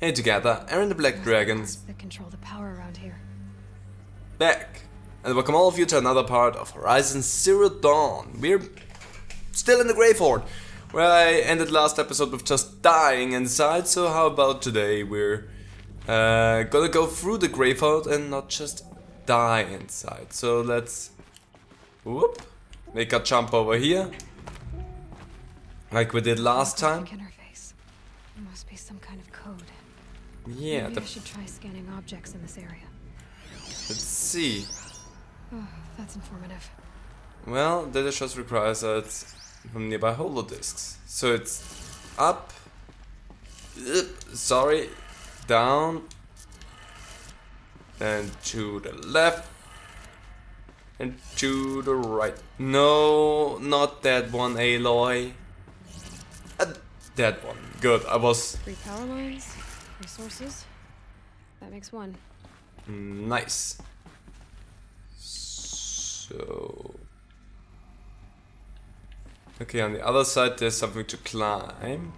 Hey together, Aaron the Black Dragons That control the power around here. back, and welcome all of you to another part of Horizon Zero Dawn. We're still in the Graveyard, where I ended last episode with just dying inside, so how about today we're gonna go through the Graveyard and not just die inside. So let's whoop, make a jump over here, like we did last time. Interface. There must be some kind of code. Yeah, Maybe I should try scanning objects in this area. let's see. Oh, that's informative. Well, data just requires it from nearby holodisks. So it's up, sorry, down, and to the left, and to the right. No, not that one, Aloy. That one. Good, I was 3 power lines, resources. That makes 1. nice. So... okay, on the other side there's something to climb.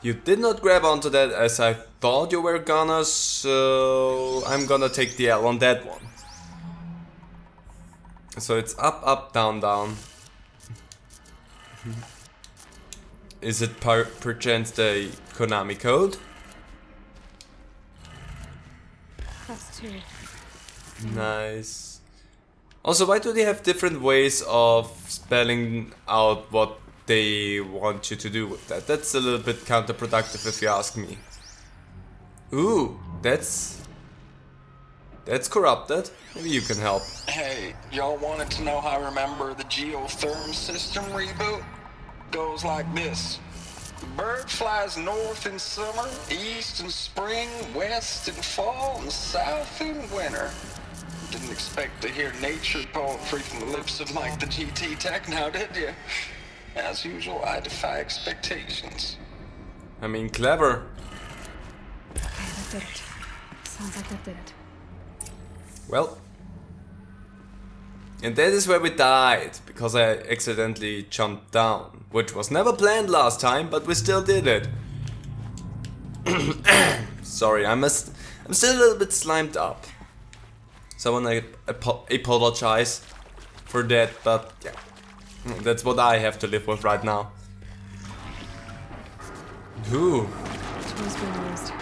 You did not grab onto that as I thought you were gonna, so I'm gonna take the L on that one. So it's up, up, down, down. Is it perchance the Konami code? That's 2. Nice. Also, why do they have different ways of spelling out what they want you to do with that? That's a little bit counterproductive if you ask me. Ooh, that's corrupted. Maybe you can help. Hey, y'all wanted to know how I remember the geotherm system reboot? Goes like this. The bird flies north in summer, east in spring, west in fall, and south in winter. Didn't expect to hear nature poetry from the lips of Mike the GT Tech now, did you? As usual, I defy expectations. I mean, clever. Okay, that did it. Sounds like that did it. Well. And that is where we died, because I accidentally jumped down. Which was never planned last time, but we still did it. Sorry, I'm still a little bit slimed up. So I wanna apologize for that, but yeah. That's what I have to live with right now. Ooh. Tools being used.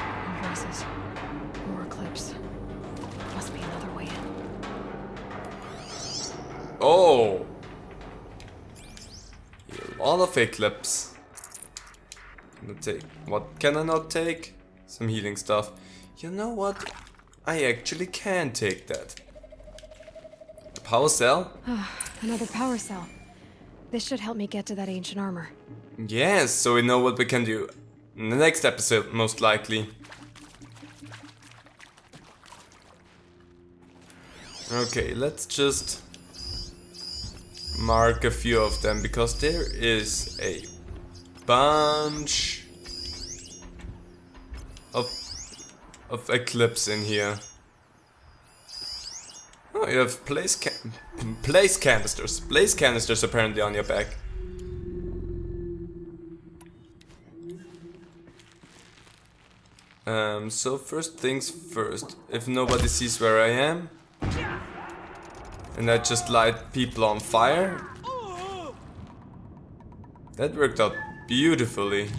Invoices. More clips. Must be another way in. Oh. A lot of eclipse. What can I not take? Some healing stuff. You know what? I actually can take that. The power cell? Another power cell. This should help me get to that ancient armor. Yes, so we know what we can do in the next episode, most likely. Okay, let's just mark a few of them, because there is a bunch of eclipse in here. Oh, you have blaze canisters apparently on your back. So first things first, if nobody sees where I am, and I just light people on fire, that worked out beautifully.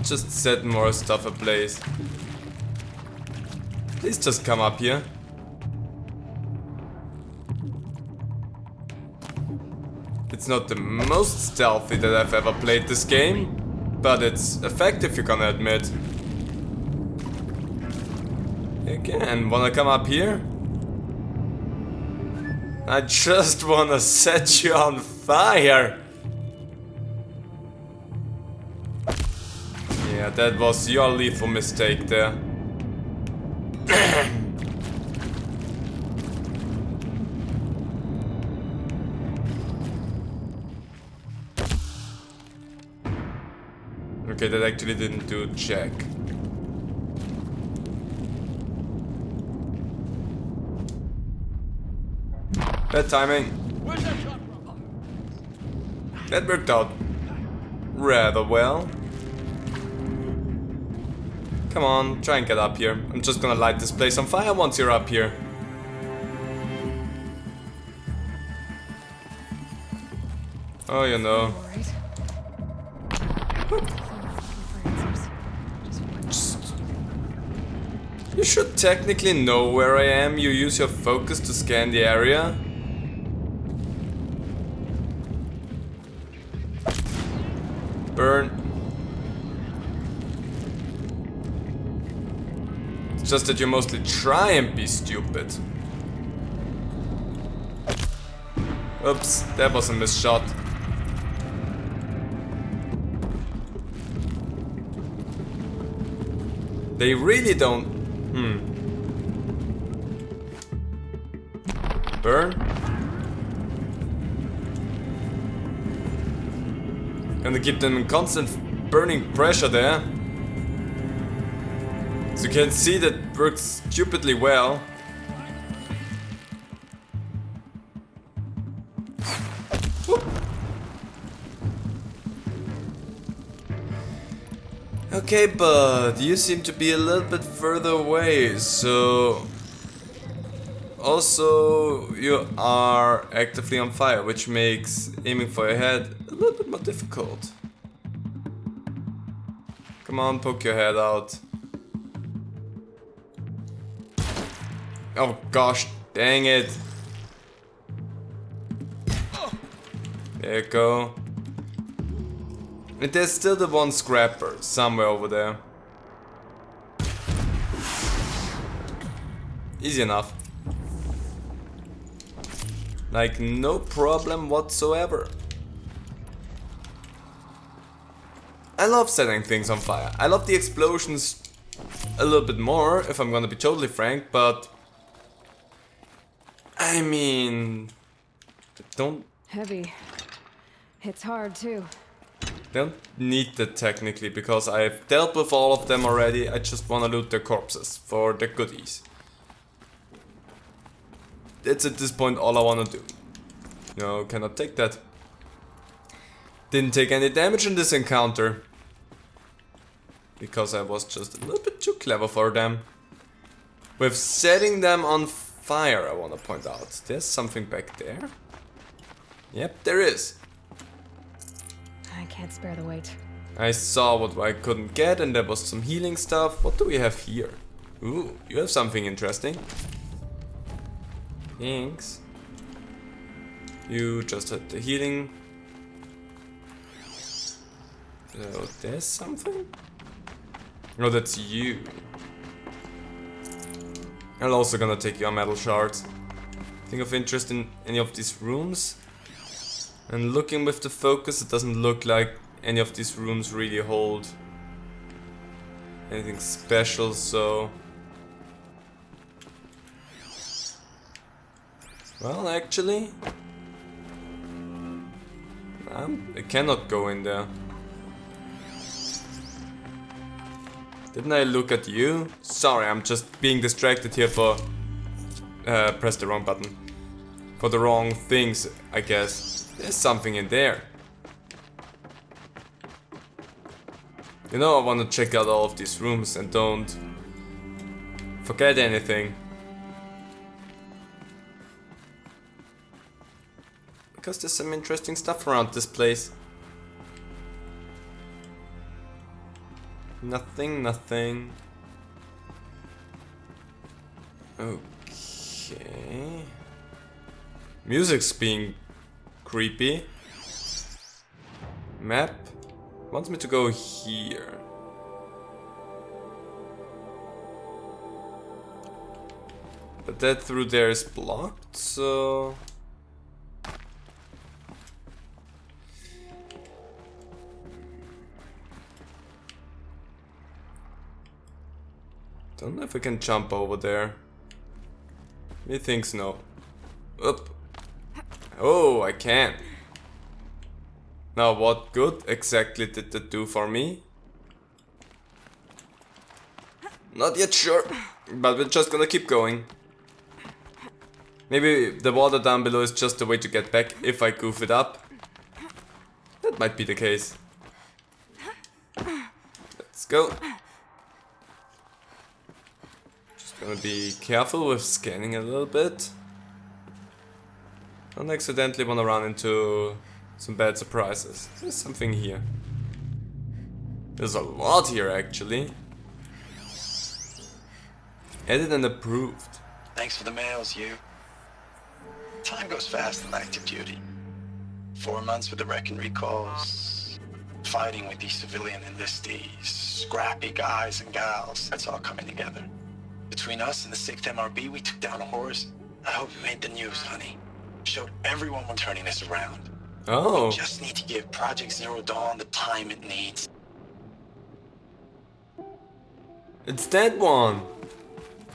Just set more stuff ablaze. Please just come up here. It's not the most stealthy that I've ever played this game, but it's effective, you're gonna admit. Again, wanna come up here? I just wanna set you on fire! Yeah, that was your lethal mistake there. Okay, that actually didn't do jack. Bad timing. Where's that shot from? That worked out rather well. Come on, try and get up here. I'm just gonna light this place on fire once you're up here. Oh, you know. You should technically know where I am. You use your focus to scan the area. Burn. It's just that you mostly try and be stupid. Oops, that was a missed shot. They really don't. Burn. Gonna keep them in constant burning pressure there. So you can see that works stupidly well. Whoop. Okay, but you seem to be a little bit further away, so... Also, you are actively on fire, which makes aiming for your head a little bit more difficult. Come on, poke your head out. Oh gosh, dang it. There you go. And there's still the one scrapper somewhere over there. Easy enough. Like, no problem whatsoever. I love setting things on fire. I love the explosions a little bit more, if I'm gonna be totally frank, but... I mean... Don't... Heavy. Hits hard too. Don't need that technically, because I've dealt with all of them already. I just wanna loot their corpses for the goodies. That's at this point all I wanna do. No, cannot take that. Didn't take any damage in this encounter. Because I was just a little bit too clever for them. With setting them on fire, I wanna point out. There's something back there. Yep, there is. I can't spare the weight. I saw what I couldn't get and there was some healing stuff. What do we have here? Ooh, you have something interesting. Thanks. You just had the healing. So there's something? No, that's you. I'm also gonna take your metal shards. Think of interest in any of these rooms? And looking with the focus, it doesn't look like any of these rooms really hold anything special, so... Well, actually... I cannot go in there. Didn't I look at you? Sorry, I'm just being distracted here for... press the wrong button. For the wrong things, I guess. There's something in there. You know, I want to check out all of these rooms and don't forget anything. Because there's some interesting stuff around this place. Nothing, nothing. Okay. Music's being creepy. Map wants me to go here. But that through there is blocked, so... Don't know if I can jump over there. Methinks no. Up. Oh, I can. Now what good exactly did that do for me? Not yet sure, but we're just gonna keep going. Maybe the water down below is just a way to get back if I goof it up. That might be the case. Let's go. Just gonna be careful with scanning a little bit. Don't accidentally wanna run into some bad surprises. There's something here. There's a lot here actually. Edit and approved. Thanks for the mails, you. Time goes fast in active duty. 4 months with the wreck and recalls, fighting with these civilian enlistees, scrappy guys and gals. That's all coming together. Between us and the 6th MRB, we took down a horse. I hope we made the news, honey. Showed everyone we're turning this around. Oh. We just need to give Project Zero Dawn the time it needs. It's that one.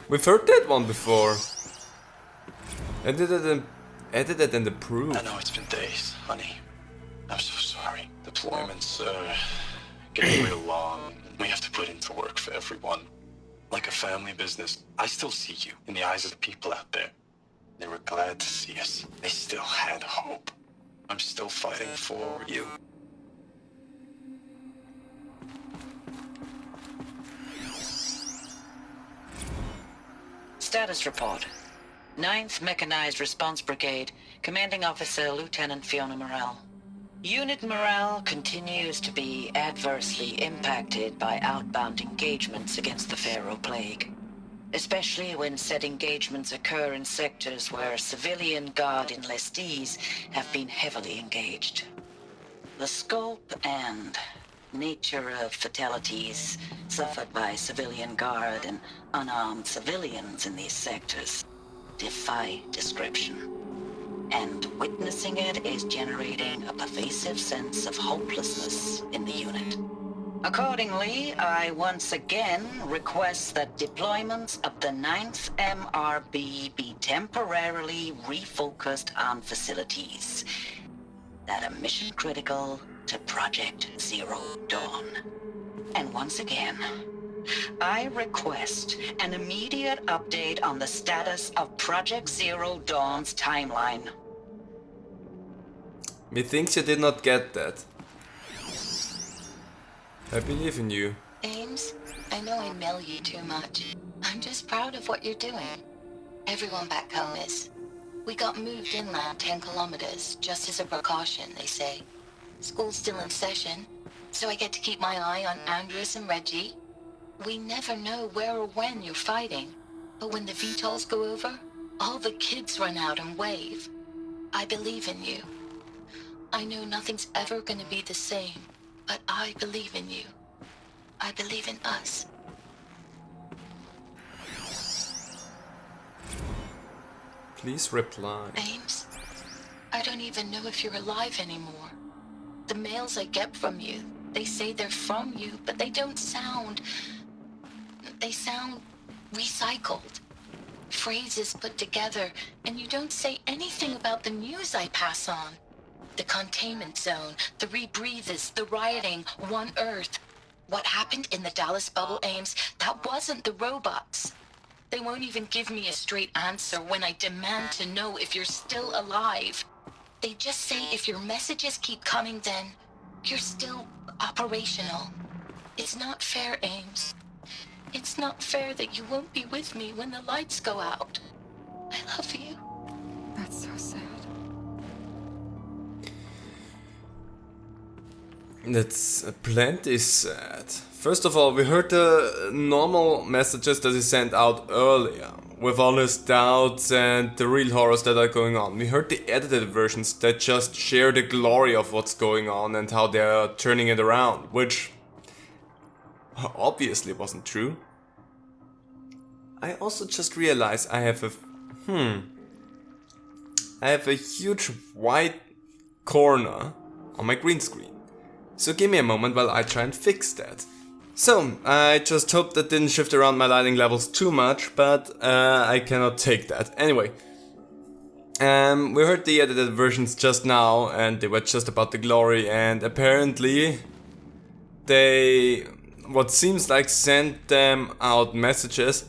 We've heard that one before. Edited and approved. I know it's been days, honey. I'm so sorry. Deployments, getting real long. We have to put into work for everyone. Like a family business. I still see you in the eyes of the people out there. They were glad to see us. They still had hope. I'm still fighting for you. Status report. 9th Mechanized Response Brigade, Commanding Officer Lieutenant Fiona Morrell. Unit morale continues to be adversely impacted by outbound engagements against the Pharaoh Plague, especially when said engagements occur in sectors where civilian guard enlistees have been heavily engaged. The scope and nature of fatalities suffered by civilian guard and unarmed civilians in these sectors defy description. And witnessing it is generating a pervasive sense of hopelessness in the unit. Accordingly, I once again request that deployments of the 9th MRB be temporarily refocused on facilities that are mission critical to Project Zero Dawn. And once again, I request an immediate update on the status of Project Zero Dawn's timeline. Methinks you did not get that. I believe in you. Ames, I know I mail you too much. I'm just proud of what you're doing. Everyone back home is. We got moved inland 10 kilometers, just as a precaution, they say. School's still in session, so I get to keep my eye on Andres and Reggie. We never know where or when you're fighting, but when the VTOLs go over, all the kids run out and wave. I believe in you. I know nothing's ever gonna be the same, but I believe in you. I believe in us. Please reply. Ames, I don't even know if you're alive anymore. The mails I get from you, they say they're from you, but they don't sound... They sound recycled. Phrases put together, and you don't say anything about the news I pass on. The containment zone, the rebreathers, the rioting, One Earth. What happened in the Dallas bubble, Ames, that wasn't the robots. They won't even give me a straight answer when I demand to know if you're still alive. They just say if your messages keep coming, then you're still operational. It's not fair, Ames. It's not fair that you won't be with me when the lights go out. I love you. That's so sad. That's plenty sad. First of all, we heard the normal messages that he sent out earlier, with all his doubts and the real horrors that are going on. We heard the edited versions that just share the glory of what's going on and how they're turning it around, which obviously wasn't true. I also just realized I have a huge white corner on my green screen. So give me a moment while I try and fix that. So, I just hope that didn't shift around my lighting levels too much, but I cannot take that. Anyway, we heard the edited versions just now, and they were just about the glory, and apparently they, what seems like, sent them out messages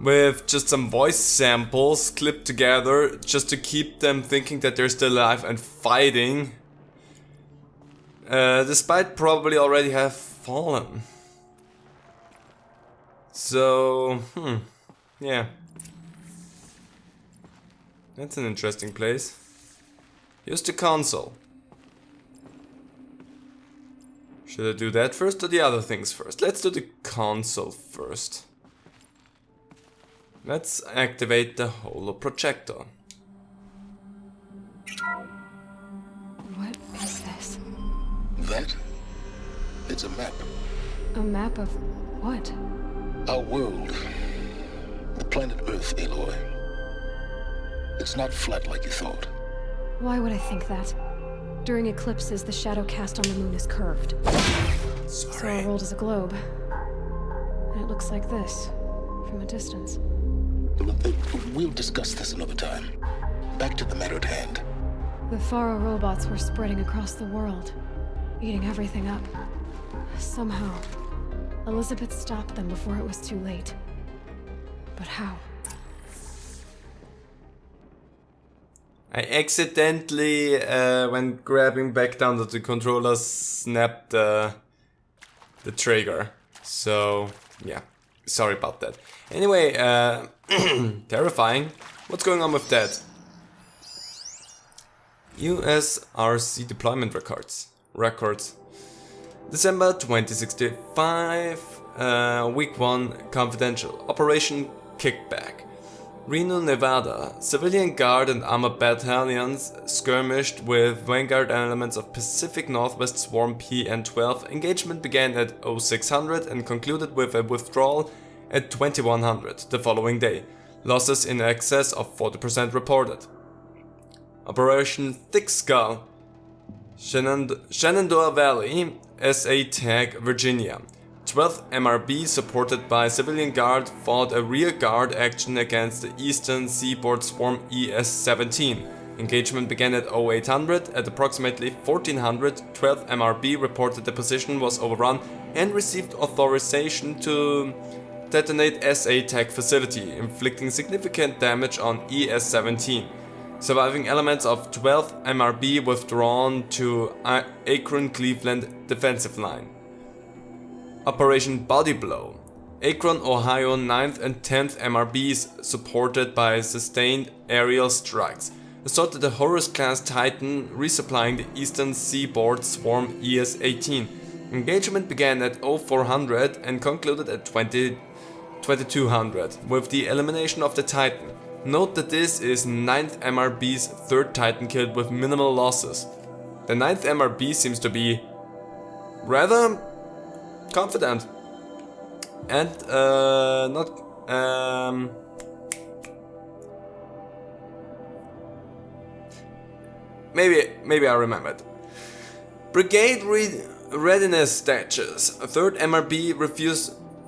with just some voice samples clipped together just to keep them thinking that they're still alive and fighting, despite probably already have fallen. So, yeah. That's an interesting place. Use the console. Should I do that first or the other things first? Let's do the console first. Let's activate the holo projector. What is this? That? It's a map. A map of what? Our world. The planet Earth, Aloy. It's not flat like you thought. Why would I think that? During eclipses, the shadow cast on the moon is curved. So our world is a globe. And it looks like this, from a distance. We'll discuss this another time. Back to the matter at hand. The Faro robots were spreading across the world, eating everything up. Somehow, Elizabeth stopped them before it was too late. But how? I accidentally, when grabbing back down to the controller, snapped the trigger. So, yeah. Sorry about that. Anyway, terrifying. What's going on with that? USRC deployment records. December 2065, Week 1, confidential. Operation Kickback. Reno, Nevada. Civilian guard and armored battalions skirmished with vanguard elements of Pacific Northwest Swarm PN-12. Engagement began at 0600 and concluded with a withdrawal at 2100 the following day. Losses in excess of 40% reported. Operation Thick Skull. Shenandoah Valley, SA Tag, Virginia. 12th MRB, supported by civilian guard, fought a rear guard action against the Eastern Seaboard Swarm ES-17. Engagement began at 0800. At approximately 1400, 12th MRB reported the position was overrun and received authorization to detonate SA Tag facility, inflicting significant damage on ES-17. Surviving elements of 12th MRB withdrawn to Akron-Cleveland defensive line. Operation Body Blow. Akron, Ohio 9th and 10th MRBs, supported by sustained aerial strikes, assaulted the Horus-class Titan, resupplying the Eastern Seaboard Swarm ES-18. Engagement began at 0400 and concluded at 2200 with the elimination of the Titan. Note that this is 9th MRB's third Titan killed with minimal losses. The 9th MRB seems to be rather confident and maybe I remembered. Brigade readiness status. 3rd MRB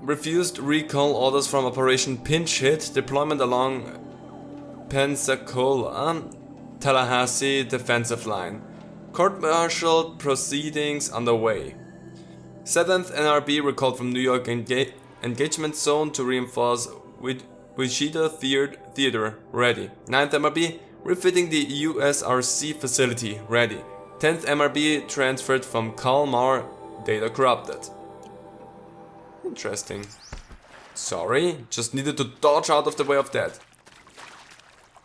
refused recall orders from Operation Pinch Hit. Deployment along Pensacola, Tallahassee defensive line. Court-martial proceedings underway. 7th NRB recalled from New York engagement zone to reinforce Wichita Theater, ready. 9th MRB refitting the USRC facility, ready. 10th MRB transferred from Kalmar, data corrupted. Interesting. Sorry, just needed to dodge out of the way of that.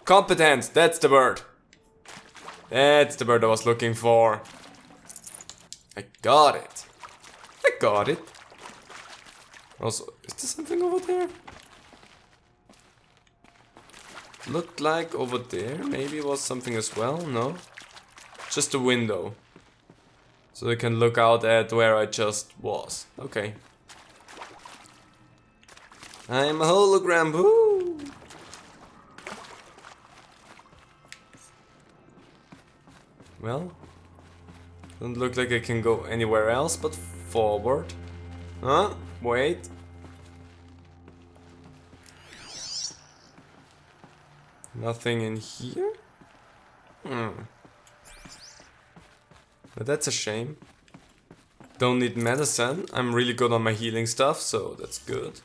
Competent, that's the word. That's the word I was looking for. I got it. Also, is there something over there? Looked like over there, maybe it was something as well, no? Just a window. So I can look out at where I just was. Okay. I'm a hologram, woo! Well, doesn't look like I can go anywhere else but forward. Huh? Wait. Nothing in here? But that's a shame. Don't need medicine. I'm really good on my healing stuff, so that's good.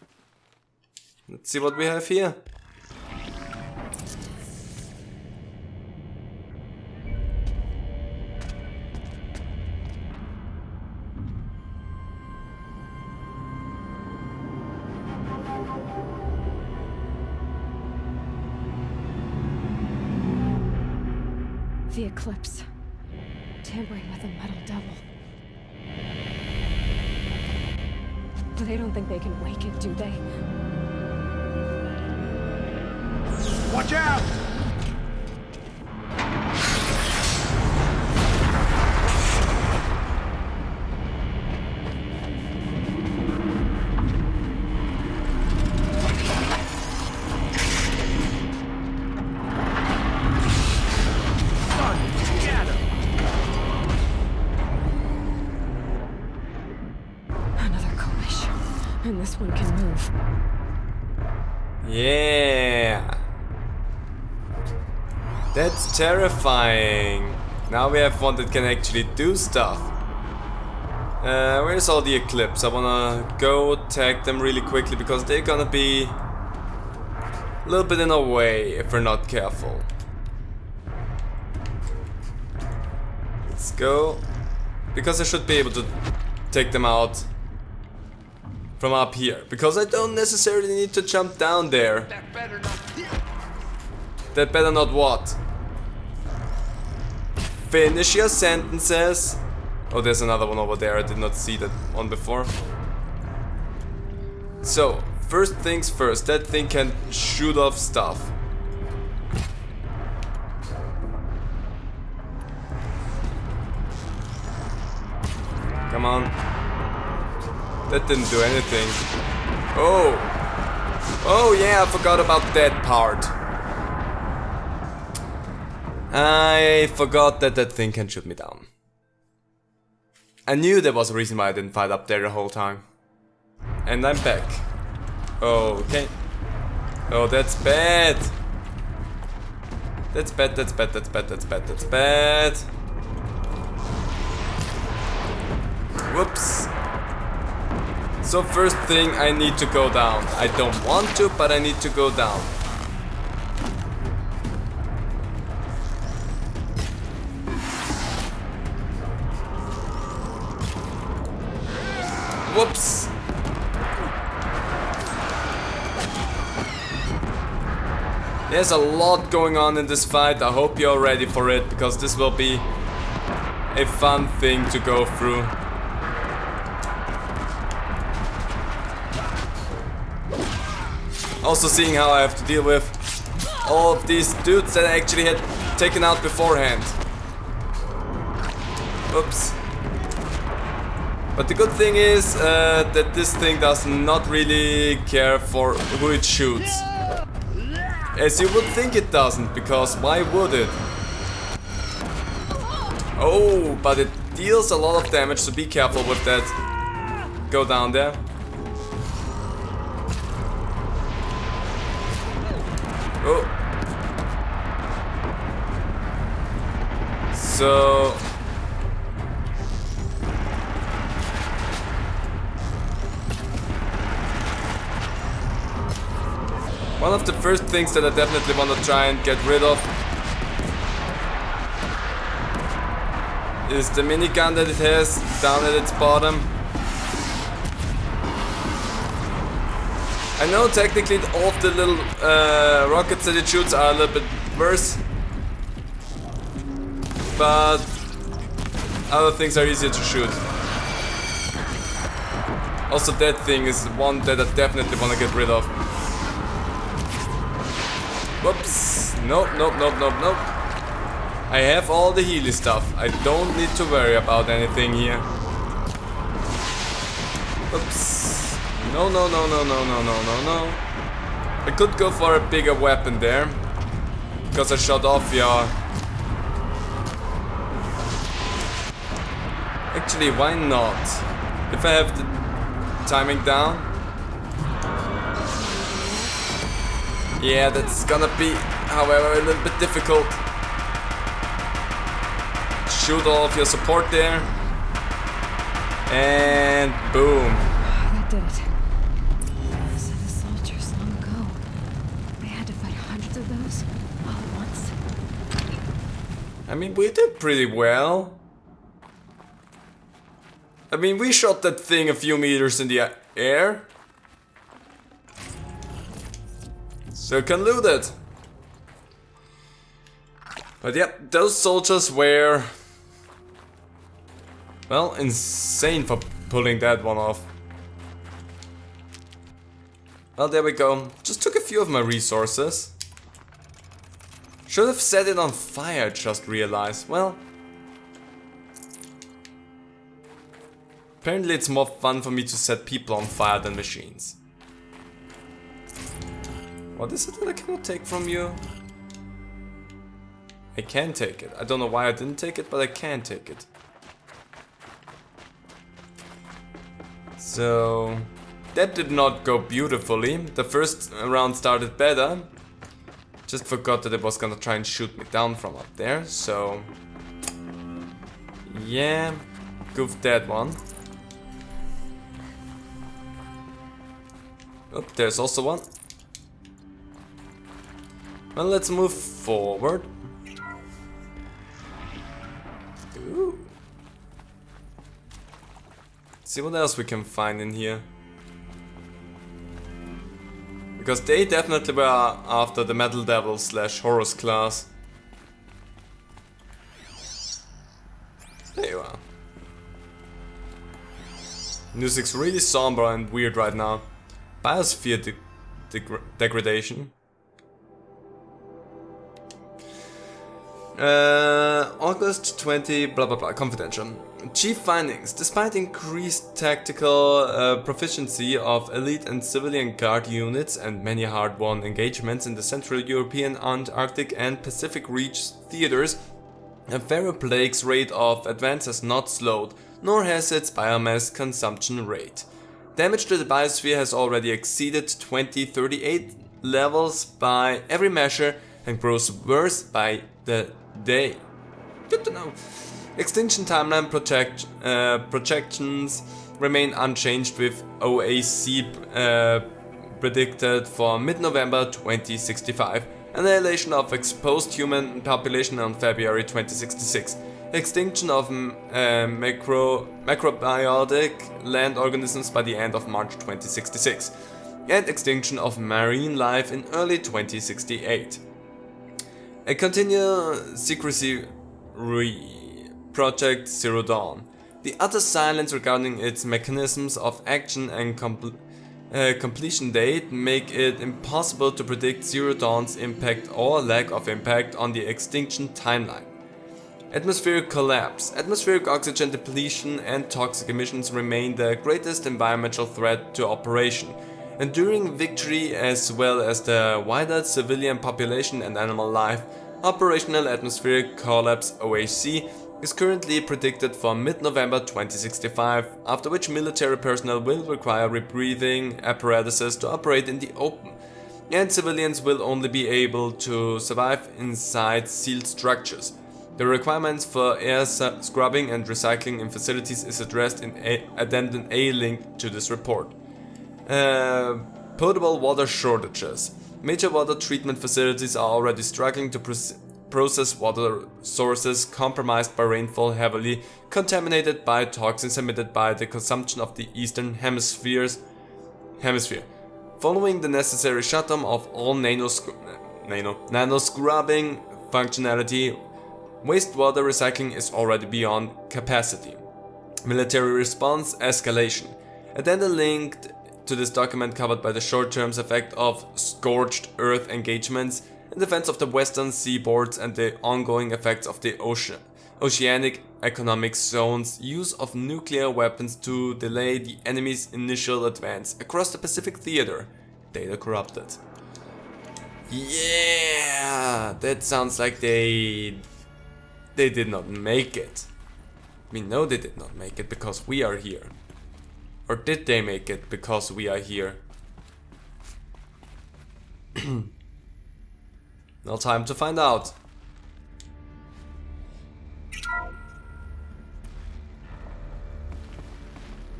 Let's see what we have here. The eclipse. Tampering with a metal devil. They don't think they can wake it, do they? Watch out! And this one can move. Yeah. That's terrifying. Now we have one that can actually do stuff. Where's all the Eclipse? I wanna go tag them really quickly because they're gonna be a little bit in our way if we're not careful. Let's go. Because I should be able to take them out from up here, because I don't necessarily need to jump down there. That better not what? Finish your sentences. Oh, there's another one over there. I did not see that one before. So, first things first, that thing can shoot off stuff. Come on. That didn't do anything. Oh! Oh yeah, I forgot about that part. I forgot that that thing can shoot me down. I knew there was a reason why I didn't fight up there the whole time. And I'm back. Okay. Oh, that's bad. That's bad, that's bad, that's bad, that's bad, that's bad. Whoops. So first thing, I need to go down. I don't want to, but I need to go down. Whoops. There's a lot going on in this fight. I hope you're ready for it, because this will be a fun thing to go through. Also seeing how I have to deal with all of these dudes that I actually had taken out beforehand. Oops. But the good thing is that this thing does not really care for who it shoots. As you would think it doesn't, because why would it? Oh, but it deals a lot of damage, so be careful with that. Go down there. Oh. So one of the first things that I definitely want to try and get rid of is the minigun that it has down at its bottom. I know technically all of the little rockets that it shoots are a little bit worse, but other things are easier to shoot. Also that thing is one that I definitely want to get rid of. Whoops. Nope, nope, nope, nope, nope. I have all the Healy stuff. I don't need to worry about anything here. Oops. No, no, no, no, no, no, no, no, no. I could go for a bigger weapon there, because I shot off your... Actually, why not? If I have the timing down. Yeah, that's gonna be, however, a little bit difficult. Shoot all of your support there. And boom. That did it. So the soldiers long ago, they had to fight hundreds of those all at once. I mean, we did pretty well. I mean, we shot that thing a few meters in the air. So can loot it. But yeah, those soldiers were, well, insane for pulling that one off. Well, there we go. Just took a few of my resources. Should have set it on fire, just realized. Well, apparently it's more fun for me to set people on fire than machines. What is it that I cannot take from you? I can take it. I don't know why I didn't take it, but I can take it. So that did not go beautifully. The first round started better. Just forgot that it was gonna try and shoot me down from up there, so yeah, goofed that one. Oh, there's also one. Well, let's move forward. Ooh. See what else we can find in here. Because they definitely were after the Metal Devil / Horus class. There you are. Music's really somber and weird right now. Biosphere degradation. August 20, blah blah blah, confidential. Chief findings. Despite increased tactical proficiency of elite and civilian guard units and many hard-won engagements in the Central European, Antarctic and Pacific Reach theaters, a Pharaoh Plague's rate of advance has not slowed, nor has its biomass consumption rate. Damage to the biosphere has already exceeded 2038 levels by every measure and grows worse by the day. Good to know. Extinction timeline projections remain unchanged, with OAC predicted for mid-November 2065, annihilation of exposed human population on February 2066, extinction of macrobiotic land organisms by the end of March 2066, and extinction of marine life in early 2068. A continued secrecy Project Zero Dawn. The utter silence regarding its mechanisms of action and completion date make it impossible to predict Zero Dawn's impact or lack of impact on the extinction timeline. Atmospheric collapse. Atmospheric oxygen depletion and toxic emissions remain the greatest environmental threat to operation. Enduring victory as well as the wider civilian population and animal life, operational atmospheric collapse OAC is currently predicted for mid-November 2065, after which military personnel will require rebreathing apparatuses to operate in the open, and civilians will only be able to survive inside sealed structures. The requirements for air scrubbing and recycling in facilities is addressed in Addendum A linked to this report. Potable water shortages. Major water treatment facilities are already struggling to process water sources compromised by rainfall heavily contaminated by toxins emitted by the consumption of the Eastern Hemisphere. Following the necessary shutdown of all nano-scrubbing functionality, wastewater recycling is already beyond capacity. Military response escalation. Addenda linked to this document covered by the short-term effect of scorched earth engagements in defense of the western seaboards and the ongoing effects of the oceanic economic zone's use of nuclear weapons to delay the enemy's initial advance across the Pacific theater. Data corrupted. Yeah, that sounds like they did not make it. We know they did not make it because we are here. Or did they make it because we are here? Now time to find out.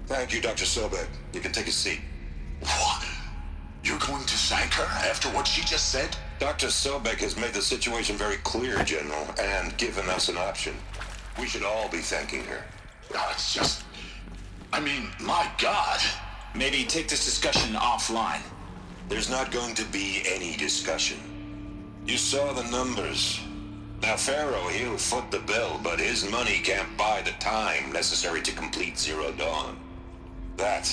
Thank you, Dr. Sobek. You can take a seat. What? You're going to thank her after what she just said? Dr. Sobek has made the situation very clear, General, and given us an option. We should all be thanking her. Oh, it's just... I mean, my God. Maybe take this discussion offline. There's not going to be any discussion. You saw the numbers. Now, Pharaoh, he'll foot the bill, but his money can't buy the time necessary to complete Zero Dawn. That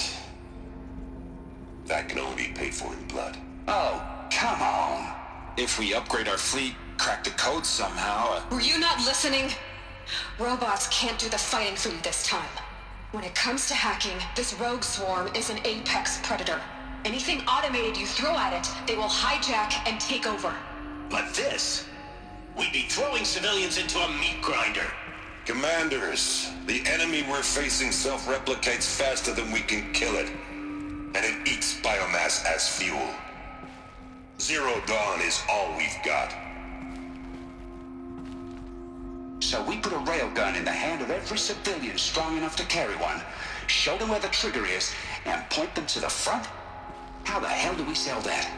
can only be paid for in blood. Oh, come on. If we upgrade our fleet, crack the code somehow... Were you not listening? Robots can't do the fighting for you this time. When it comes to hacking, this rogue swarm is an apex predator. Anything automated you throw at it, they will hijack and take over. But this... we'd be throwing civilians into a meat grinder. Commanders, the enemy we're facing self-replicates faster than we can kill it. And it eats biomass as fuel. Zero Dawn is all we've got. So we put a railgun in the hand of every civilian strong enough to carry one, show them where the trigger is, and point them to the front? How the hell do we sell that?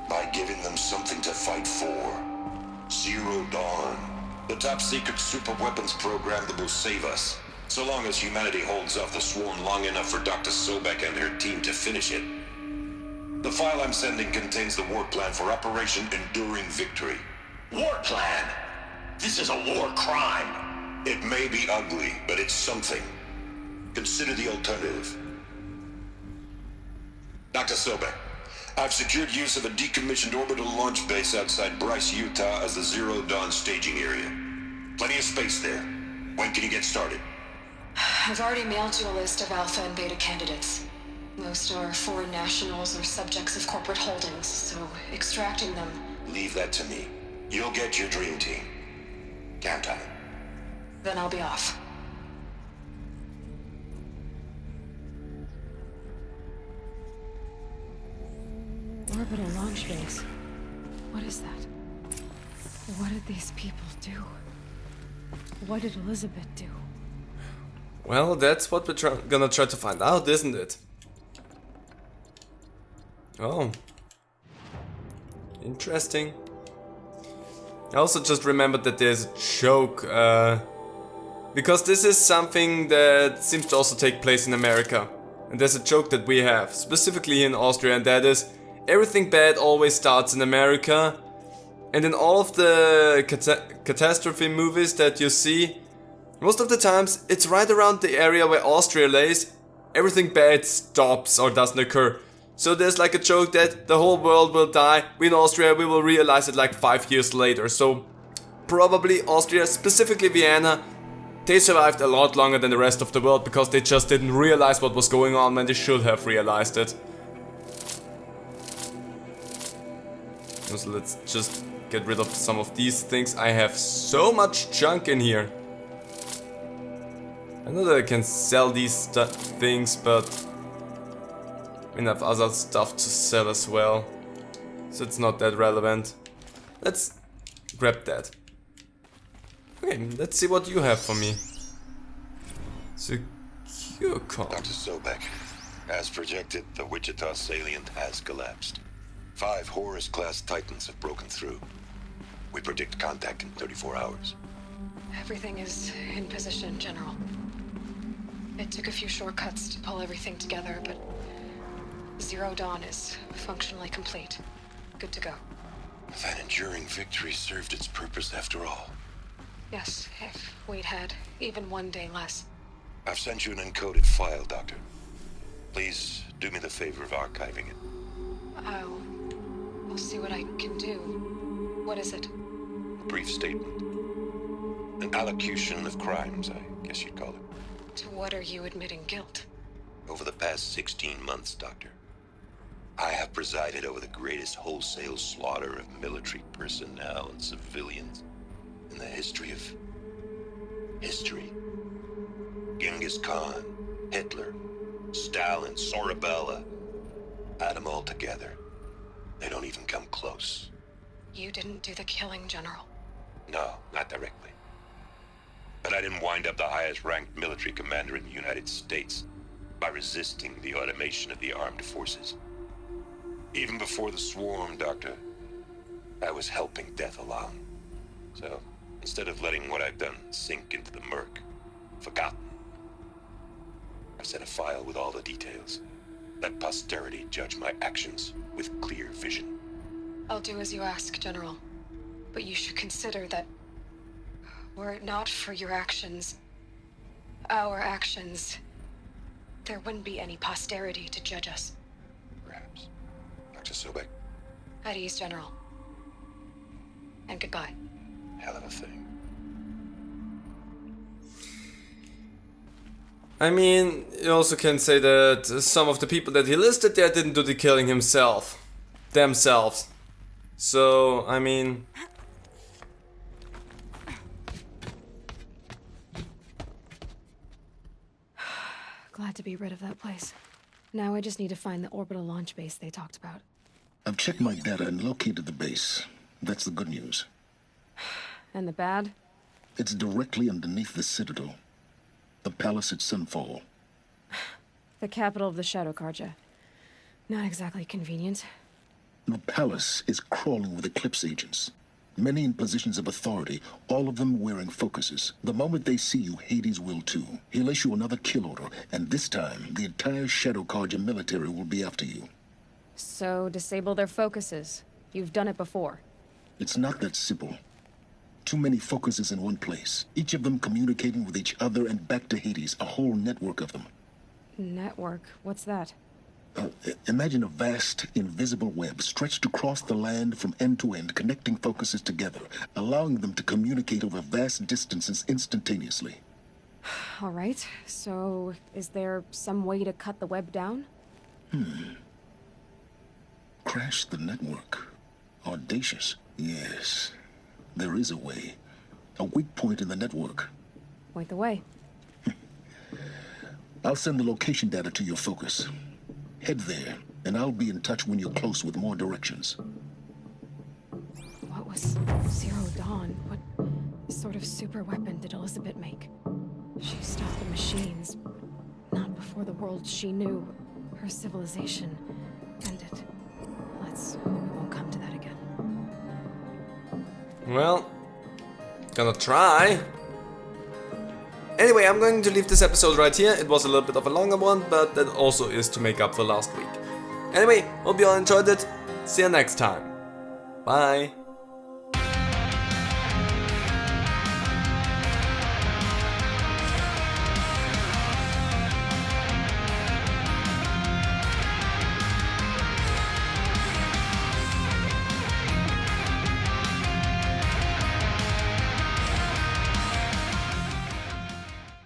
By giving them something to fight for. Zero Dawn. The top secret super weapons program that will save us. So long as humanity holds off the swarm long enough for Dr. Sobek and her team to finish it. The file I'm sending contains the war plan for Operation Enduring Victory. War plan? This is a war crime. It may be ugly, but it's something. Consider the alternative. Dr. Sobek, I've secured use of a decommissioned orbital launch base outside Bryce, Utah as the Zero Dawn staging area. Plenty of space there. When can you get started? I've already mailed you a list of alpha and beta candidates. Most are foreign nationals or subjects of corporate holdings, so extracting them... Leave that to me. You'll get your dream team. Count on it. Then I'll be off. Orbital launch base. What is that? What did these people do? What did Elizabeth do? Well, that's what we're gonna try to find out, isn't it? Oh. Interesting. I also just remembered that there's a joke, because this is something that seems to also take place in America. And there's a joke that we have, specifically in Austria, and that is, everything bad always starts in America. And in all of the catastrophe movies that you see, most of the times it's right around the area where Austria lays, everything bad stops or doesn't occur. So there's like a joke that the whole world will die, we in Austria we will realize it like 5 years later. So probably Austria, specifically Vienna, they survived a lot longer than the rest of the world because they just didn't realize what was going on when they should have realized it. So let's just get rid of some of these things. I have so much junk in here. I know that I can sell these things, but I have other stuff to sell as well, so it's not that relevant. Let's grab that. Okay, let's see what you have for me. Secure com. Dr. Sobek, as projected, the Wichita salient has collapsed. 5 Horus-class Titans have broken through. We predict contact in 34 hours. Everything is in position, General. It took a few shortcuts to pull everything together, but Zero Dawn is functionally complete. Good to go. That enduring victory served its purpose after all. Yes, if we'd had even one day less. I've sent you an encoded file, Doctor. Please do me the favor of archiving it. I'll see what I can do. What is it? A brief statement. An allocution of crimes, I guess you'd call it. To what are you admitting guilt? Over the past 16 months, Doctor, I have presided over the greatest wholesale slaughter of military personnel and civilians in the history of history. Genghis Khan, Hitler, Stalin, Sorabella, add them all together. They don't even come close. You didn't do the killing, General. No, not directly. But I didn't wind up the highest-ranked military commander in the United States by resisting the automation of the armed forces. Even before the swarm, Doctor, I was helping death along. So, instead of letting what I've done sink into the murk, forgotten, I've set a file with all the details. Let posterity judge my actions with clear vision. I'll do as you ask, General. But you should consider that Were it not for your actions, our actions, there wouldn't be any posterity to judge us. Perhaps. Dr. Sobek, At ease, General. And goodbye. hell of a thing. I mean, you also can say that some of the people that he listed there didn't do the killing themselves. So, I mean... Glad to be rid of that place. Now I just need to find the orbital launch base they talked about. I've checked my data and located the base. That's the good news. And the bad? It's directly underneath the Citadel. The palace at Sunfall. The capital of the Shadow Carja. Not exactly convenient. The palace is crawling with Eclipse agents. Many in positions of authority, all of them wearing focuses. The moment they see you, Hades will too. He'll issue another kill order, and this time, the entire Shadow Carja military will be after you. So, disable their focuses. You've done it before. It's not that simple. Too many focuses in one place, each of them communicating with each other and back to Hades, a whole network of them. Network? What's that? Imagine a vast, invisible web stretched across the land from end to end, connecting focuses together, allowing them to communicate over vast distances instantaneously. All right, so is there some way to cut the web down? Crash the network. Audacious. Yes, there is a way. A weak point in the network. Point the way. I'll send the location data to your focus. Head there, and I'll be in touch when you're close with more directions. What was Zero Dawn? What sort of super weapon did Elizabeth make? She stopped the machines, but not before the world she knew, her civilization, ended. Let's hope it won't come to that again. Well, gonna try. Anyway, I'm going to leave this episode right here. It was a little bit of a longer one, but that also is to make up for last week. Anyway, hope you all enjoyed it. See you next time. Bye.